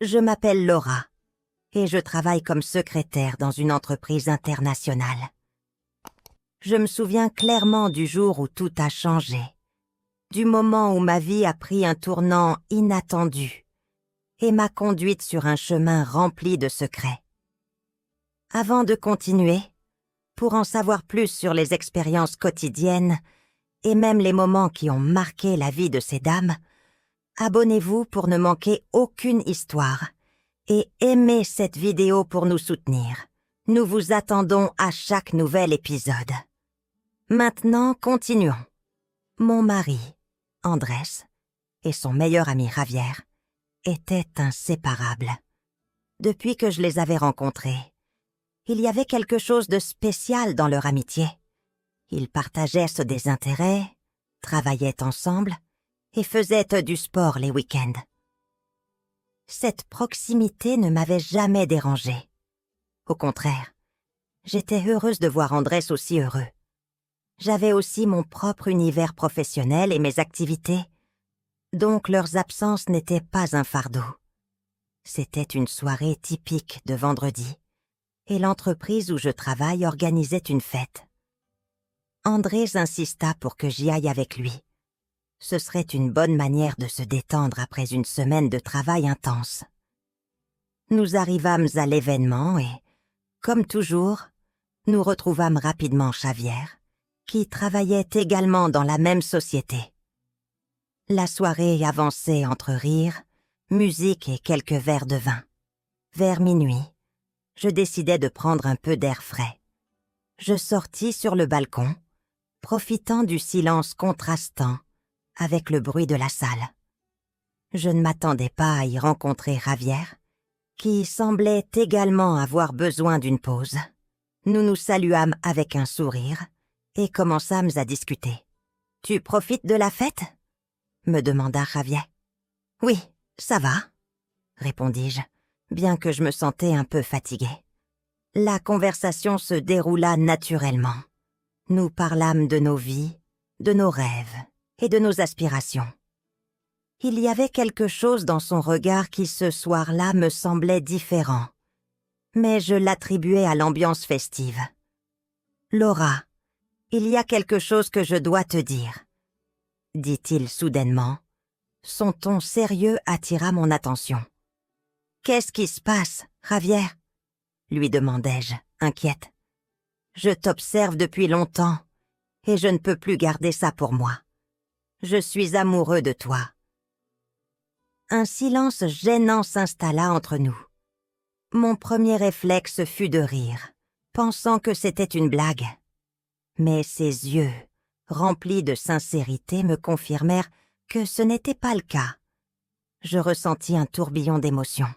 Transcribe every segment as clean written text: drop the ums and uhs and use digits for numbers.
Je m'appelle Laura et je travaille comme secrétaire dans une entreprise internationale. Je me souviens clairement du jour où tout a changé, du moment où ma vie a pris un tournant inattendu et m'a conduite sur un chemin rempli de secrets. Avant de continuer, pour en savoir plus sur les expériences quotidiennes et même les moments qui ont marqué la vie de ces dames, abonnez-vous pour ne manquer aucune histoire et aimez cette vidéo pour nous soutenir. Nous vous attendons à chaque nouvel épisode. Maintenant, continuons. Mon mari, Andrés, et son meilleur ami Javier étaient inséparables. Depuis que je les avais rencontrés, il y avait quelque chose de spécial dans leur amitié. Ils partageaient des intérêts, travaillaient ensemble et faisaient du sport les week-ends. Cette proximité ne m'avait jamais dérangée. Au contraire, j'étais heureuse de voir Andrés aussi heureux. J'avais aussi mon propre univers professionnel et mes activités, donc leurs absences n'étaient pas un fardeau. C'était une soirée typique de vendredi, et l'entreprise où je travaille organisait une fête. Andrés insista pour que j'y aille avec lui. Ce serait une bonne manière de se détendre après une semaine de travail intense. Nous arrivâmes à l'événement et, comme toujours, nous retrouvâmes rapidement Javier, qui travaillait également dans la même société. La soirée avançait entre rires, musique et quelques verres de vin. Vers minuit, je décidai de prendre un peu d'air frais. Je sortis sur le balcon, profitant du silence contrastant avec le bruit de la salle. Je ne m'attendais pas à y rencontrer Javier, qui semblait également avoir besoin d'une pause. Nous nous saluâmes avec un sourire et commençâmes à discuter. « Tu profites de la fête ?» me demanda Javier. « Oui, ça va, » répondis-je, bien que je me sentais un peu fatiguée. La conversation se déroula naturellement. Nous parlâmes de nos vies, de nos rêves et de nos aspirations. Il y avait quelque chose dans son regard qui ce soir-là me semblait différent, mais je l'attribuais à l'ambiance festive. « Laura, il y a quelque chose que je dois te dire, » dit-il soudainement. Son ton sérieux attira mon attention. « Qu'est-ce qui se passe, Javier ?» lui demandai-je, inquiète. « Je t'observe depuis longtemps et je ne peux plus garder ça pour moi. Je suis amoureux de toi. » Un silence gênant s'installa entre nous. Mon premier réflexe fut de rire, pensant que c'était une blague. Mais ses yeux, remplis de sincérité, me confirmèrent que ce n'était pas le cas. Je ressentis un tourbillon d'émotions.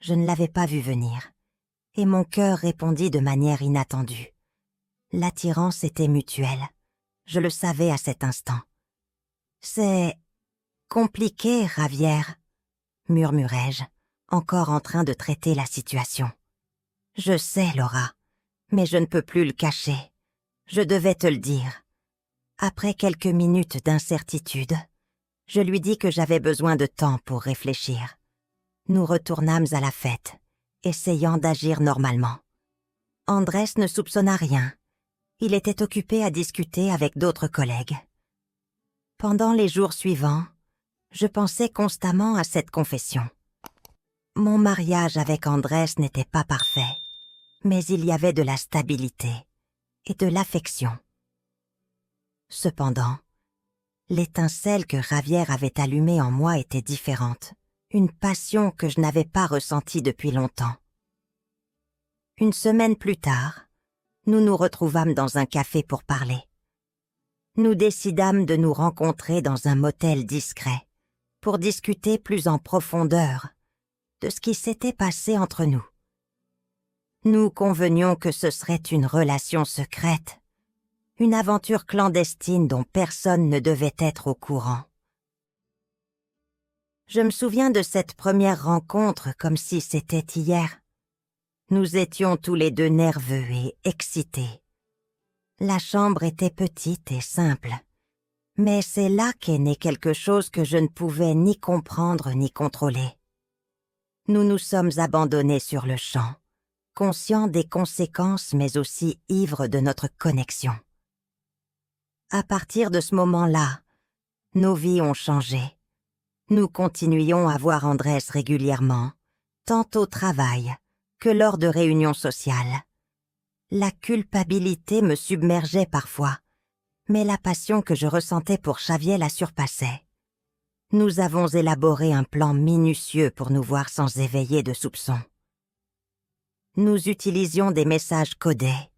Je ne l'avais pas vu venir, et mon cœur répondit de manière inattendue. L'attirance était mutuelle. Je le savais à cet instant. « C'est compliqué, Javier, » murmurai-je, encore en train de traiter la situation. « Je sais, Laura, mais je ne peux plus le cacher. Je devais te le dire. » Après quelques minutes d'incertitude, je lui dis que j'avais besoin de temps pour réfléchir. Nous retournâmes à la fête, essayant d'agir normalement. Andrés ne soupçonna rien. Il était occupé à discuter avec d'autres collègues. Pendant les jours suivants, je pensais constamment à cette confession. Mon mariage avec Andrés n'était pas parfait, mais il y avait de la stabilité et de l'affection. Cependant, l'étincelle que Javier avait allumée en moi était différente, une passion que je n'avais pas ressentie depuis longtemps. Une semaine plus tard, nous nous retrouvâmes dans un café pour parler. Nous décidâmes de nous rencontrer dans un motel discret pour discuter plus en profondeur de ce qui s'était passé entre nous. Nous convenions que ce serait une relation secrète, une aventure clandestine dont personne ne devait être au courant. Je me souviens de cette première rencontre comme si c'était hier. Nous étions tous les deux nerveux et excités. La chambre était petite et simple, mais c'est là qu'est né quelque chose que je ne pouvais ni comprendre ni contrôler. Nous nous sommes abandonnés sur le champ, conscients des conséquences mais aussi ivres de notre connexion. À partir de ce moment-là, nos vies ont changé. Nous continuions à voir Andrés régulièrement, tant au travail que lors de réunions sociales. La culpabilité me submergeait parfois, mais la passion que je ressentais pour Xavier la surpassait. Nous avons élaboré un plan minutieux pour nous voir sans éveiller de soupçons. Nous utilisions des messages codés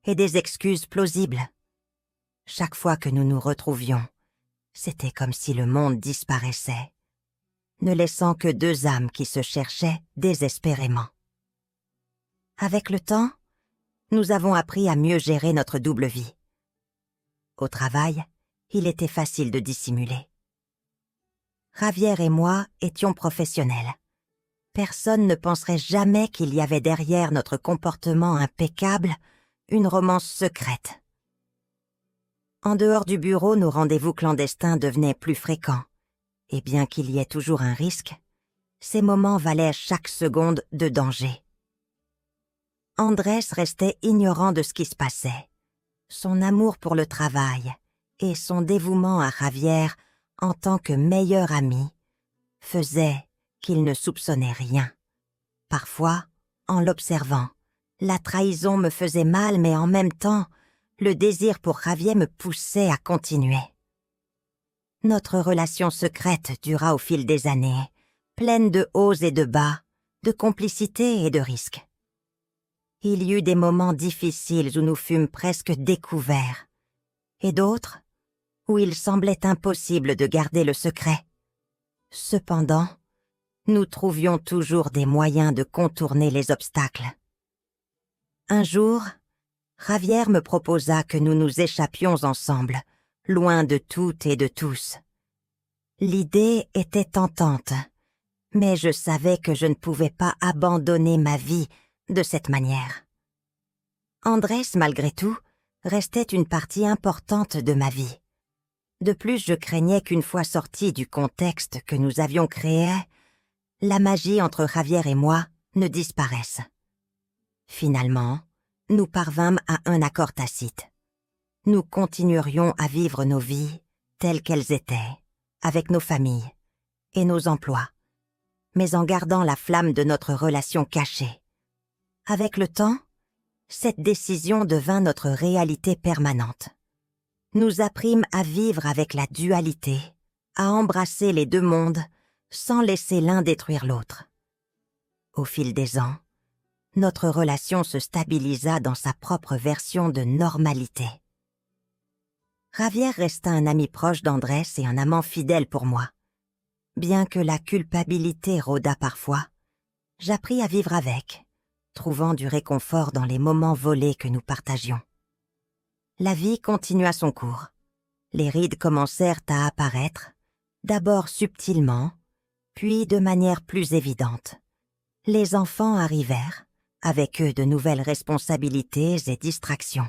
et des excuses plausibles. Chaque fois que nous nous retrouvions, c'était comme si le monde disparaissait, ne laissant que deux âmes qui se cherchaient désespérément. Avec le temps, nous avons appris à mieux gérer notre double vie. Au travail, il était facile de dissimuler. Javier et moi étions professionnels. Personne ne penserait jamais qu'il y avait derrière notre comportement impeccable une romance secrète. En dehors du bureau, nos rendez-vous clandestins devenaient plus fréquents. Et bien qu'il y ait toujours un risque, ces moments valaient chaque seconde de danger. Andrés restait ignorant de ce qui se passait. Son amour pour le travail et son dévouement à Javier en tant que meilleur ami faisaient qu'il ne soupçonnait rien. Parfois, en l'observant, la trahison me faisait mal, mais en même temps, le désir pour Javier me poussait à continuer. Notre relation secrète dura au fil des années, pleine de hauts et de bas, de complicité et de risques. Il y eut des moments difficiles où nous fûmes presque découverts, et d'autres où il semblait impossible de garder le secret. Cependant, nous trouvions toujours des moyens de contourner les obstacles. Un jour, Javier me proposa que nous nous échappions ensemble, loin de toutes et de tous. L'idée était tentante, mais je savais que je ne pouvais pas abandonner ma vie de cette manière. Andrés, malgré tout, restait une partie importante de ma vie. De plus, je craignais qu'une fois sortis du contexte que nous avions créé, la magie entre Javier et moi ne disparaisse. Finalement, nous parvînmes à un accord tacite. Nous continuerions à vivre nos vies telles qu'elles étaient, avec nos familles et nos emplois, mais en gardant la flamme de notre relation cachée. Avec le temps, cette décision devint notre réalité permanente. Nous apprîmes à vivre avec la dualité, à embrasser les deux mondes sans laisser l'un détruire l'autre. Au fil des ans, notre relation se stabilisa dans sa propre version de normalité. Javier resta un ami proche d'Andrés et un amant fidèle pour moi. Bien que la culpabilité rôdât parfois, j'appris à vivre avec, trouvant du réconfort dans les moments volés que nous partagions. La vie continua son cours. Les rides commencèrent à apparaître, d'abord subtilement, puis de manière plus évidente. Les enfants arrivèrent, avec eux de nouvelles responsabilités et distractions.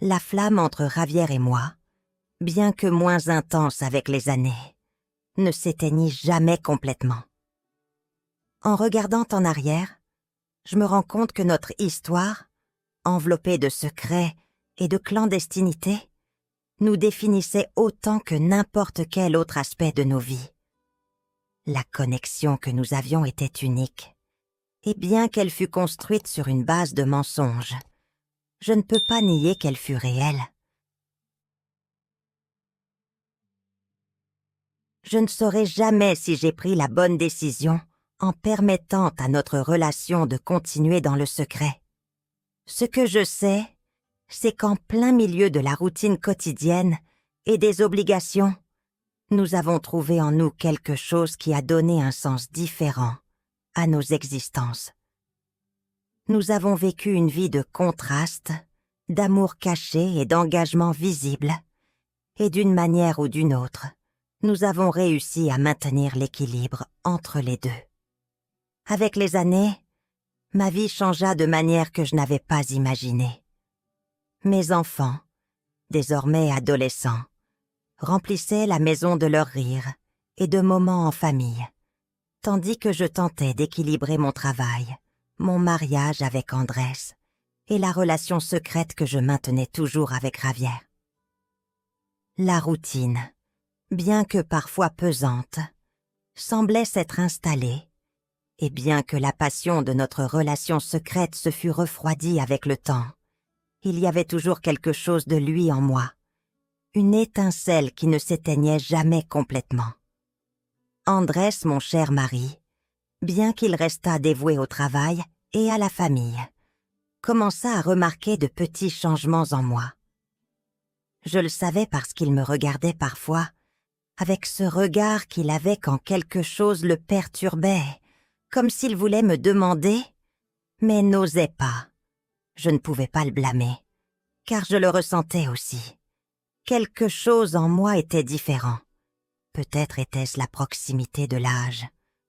La flamme entre Javier et moi, bien que moins intense avec les années, ne s'éteignit jamais complètement. En regardant en arrière, je me rends compte que notre histoire, enveloppée de secrets et de clandestinité, nous définissait autant que n'importe quel autre aspect de nos vies. La connexion que nous avions était unique, et bien qu'elle fût construite sur une base de mensonges, je ne peux pas nier qu'elle fut réelle. Je ne saurai jamais si j'ai pris la bonne décision en permettant à notre relation de continuer dans le secret. Ce que je sais, c'est qu'en plein milieu de la routine quotidienne et des obligations, nous avons trouvé en nous quelque chose qui a donné un sens différent à nos existences. Nous avons vécu une vie de contrastes, d'amour caché et d'engagement visible, et d'une manière ou d'une autre, nous avons réussi à maintenir l'équilibre entre les deux. Avec les années, ma vie changea de manière que je n'avais pas imaginée. Mes enfants, désormais adolescents, remplissaient la maison de leurs rires et de moments en famille, tandis que je tentais d'équilibrer mon travail, mon mariage avec Andrés et la relation secrète que je maintenais toujours avec Javier. La routine, bien que parfois pesante, semblait s'être installée, et bien que la passion de notre relation secrète se fût refroidie avec le temps, il y avait toujours quelque chose de lui en moi, une étincelle qui ne s'éteignait jamais complètement. Andrés, mon cher mari, bien qu'il restât dévoué au travail et à la famille, commença à remarquer de petits changements en moi. Je le savais parce qu'il me regardait parfois, avec ce regard qu'il avait quand quelque chose le perturbait, comme s'il voulait me demander, mais n'osait pas. Je ne pouvais pas le blâmer, car je le ressentais aussi. Quelque chose en moi était différent. Peut-être était-ce la proximité de l'âge,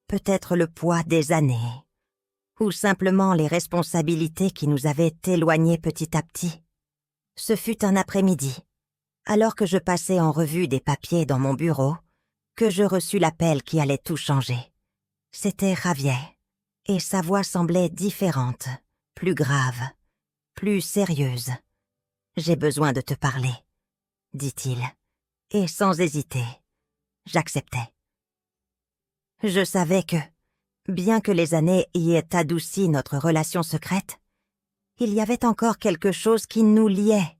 peut-être le poids des années, ou simplement les responsabilités qui nous avaient éloignés petit à petit. Ce fut un après-midi, alors que je passais en revue des papiers dans mon bureau, que je reçus l'appel qui allait tout changer. C'était Javier, et sa voix semblait différente, plus grave, plus sérieuse. « J'ai besoin de te parler », dit-il, et sans hésiter, j'acceptais. Je savais que, bien que les années y aient adouci notre relation secrète, il y avait encore quelque chose qui nous liait,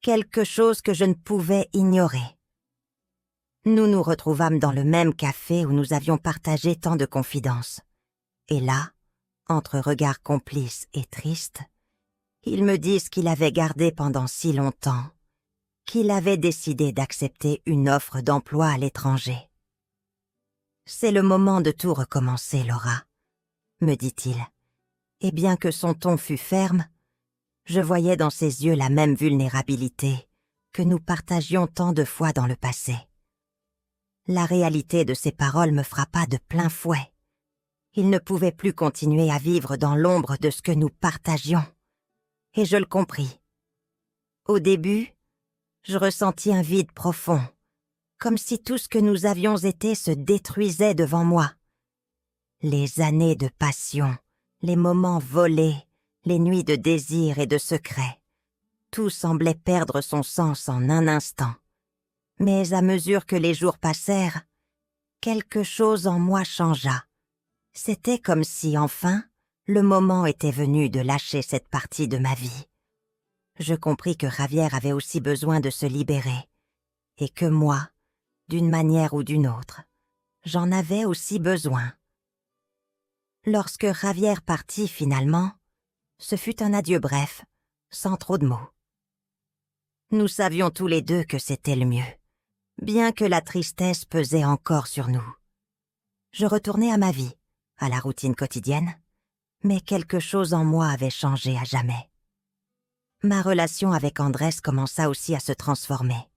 quelque chose que je ne pouvais ignorer. Nous nous retrouvâmes dans le même café où nous avions partagé tant de confidences. Et là, entre regards complices et tristes, il me dit ce qu'il avait gardé pendant si longtemps, qu'il avait décidé d'accepter une offre d'emploi à l'étranger. « C'est le moment de tout recommencer, Laura », me dit-il. Et bien que son ton fût ferme, je voyais dans ses yeux la même vulnérabilité que nous partagions tant de fois dans le passé. La réalité de ces paroles me frappa de plein fouet. Il ne pouvait plus continuer à vivre dans l'ombre de ce que nous partagions. Et je le compris. Au début, je ressentis un vide profond, comme si tout ce que nous avions été se détruisait devant moi. Les années de passion, les moments volés, les nuits de désir et de secret, tout semblait perdre son sens en un instant. Mais à mesure que les jours passèrent, quelque chose en moi changea. C'était comme si, enfin, le moment était venu de lâcher cette partie de ma vie. Je compris que Javier avait aussi besoin de se libérer, et que moi, d'une manière ou d'une autre, j'en avais aussi besoin. Lorsque Javier partit finalement, ce fut un adieu bref, sans trop de mots. Nous savions tous les deux que c'était le mieux, bien que la tristesse pesait encore sur nous. Je retournai à ma vie, à la routine quotidienne, mais quelque chose en moi avait changé à jamais. Ma relation avec Andrés commença aussi à se transformer.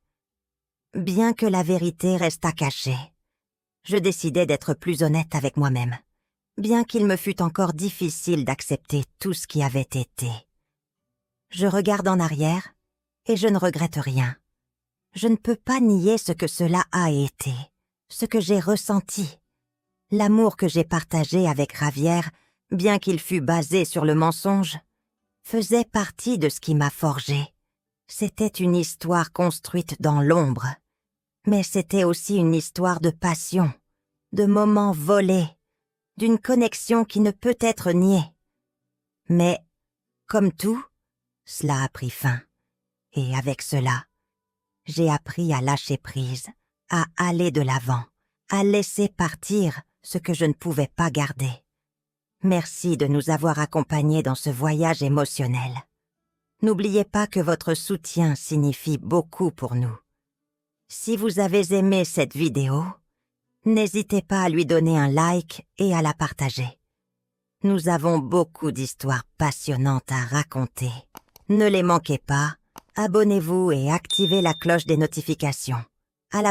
Bien que la vérité restât cachée, je décidai d'être plus honnête avec moi-même, bien qu'il me fût encore difficile d'accepter tout ce qui avait été. Je regarde en arrière et je ne regrette rien. Je ne peux pas nier ce que cela a été, ce que j'ai ressenti. L'amour que j'ai partagé avec Javier, bien qu'il fût basé sur le mensonge, faisait partie de ce qui m'a forgé. C'était une histoire construite dans l'ombre, mais c'était aussi une histoire de passion, de moments volés, d'une connexion qui ne peut être niée. Mais, comme tout, cela a pris fin, et avec cela, j'ai appris à lâcher prise, à aller de l'avant, à laisser partir ce que je ne pouvais pas garder. Merci de nous avoir accompagnés dans ce voyage émotionnel. N'oubliez pas que votre soutien signifie beaucoup pour nous. Si vous avez aimé cette vidéo, n'hésitez pas à lui donner un like et à la partager. Nous avons beaucoup d'histoires passionnantes à raconter. Ne les manquez pas, abonnez-vous et activez la cloche des notifications. À la